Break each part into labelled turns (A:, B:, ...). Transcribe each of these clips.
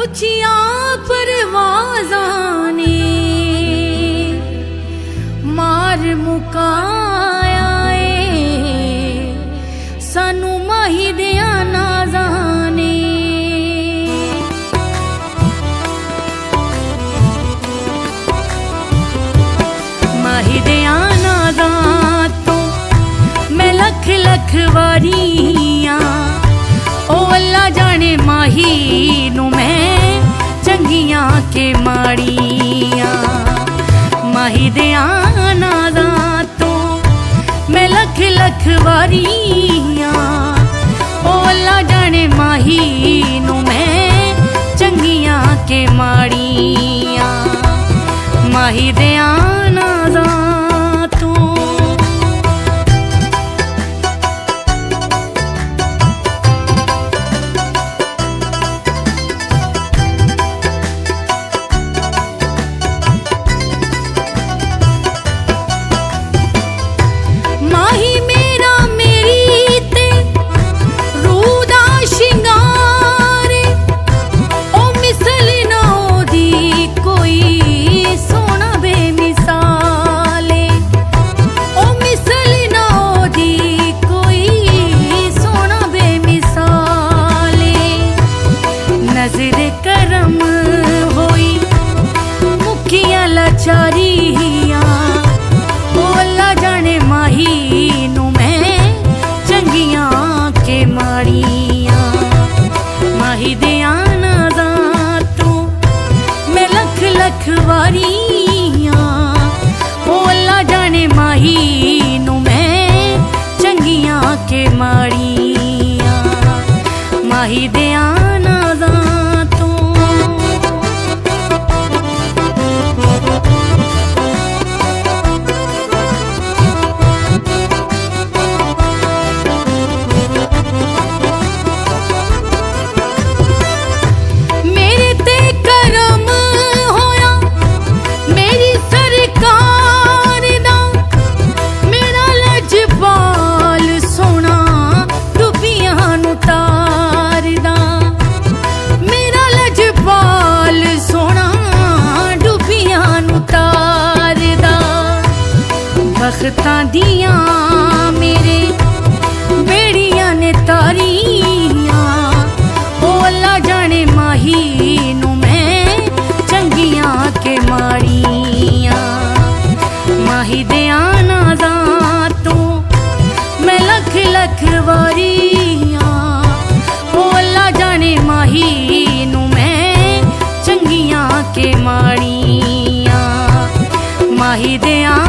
A: ਉੱਚੀਆਂ ਪਰਵਾਜ਼ਾਂ ਨੇ ਮਾਰ ਮੁਕਾਇਆ ਏ ਸਾਨੂੰ ਮਾਹੀ ਦਿਆਂ ਨਾਜ਼ਾਂ ਨੇ। ਮਾਹੀ ਦਿਆਂ ਨਾਜ਼ਾਂ ਤੋਂ ਮੈਂ ਲੱਖ ਲੱਖ ਵਾਰੀਆਂ ओ अल्लाह जाने माही नू मैं चंगियां के माड़ियां। माही दियां नाज़ां तो मैं लख लख वारियां ओ अल्लाह जाने माही नू मैं चंगियां के माड़ियां। माही दियां नाज़ां तो लाचारियां ओ अल्लाह जाने माही नू मैं चंगियां के माड़ियां। माही दियां नाज़ां तो मैं लख लख वारियां ओ अल्लाह जाने माही नू मैं चंगियां के माड़ियां। माही दियां नाज़ां बख्तां दियां मेरे बेड़ियां ने तारियां ओ अल्लाह जाने माही नू मैं चंगियां के माड़ियां। माही दियां नाज़ां तो मैं लख लख वारियां ओ अल्लाह जाने माही नू मैं चंगियां के माड़ियां। माही दियां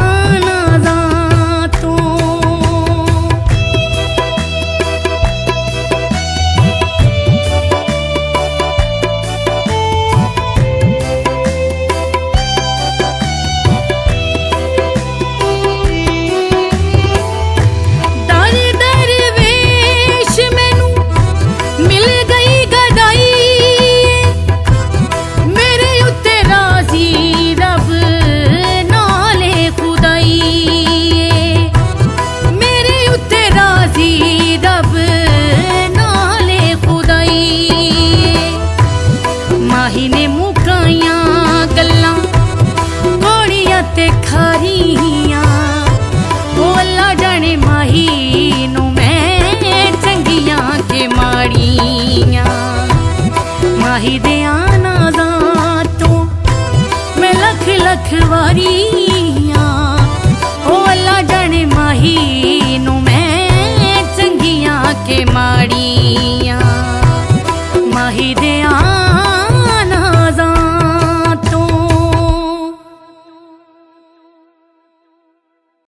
A: माही ने मुकाइयां गल्लां घोड़ियां ते खारियां ओ अल्लाह जाने माही नू मैं चंगियां के माड़ियां। माही दियां नाज़ां तो मैं लख लख वारी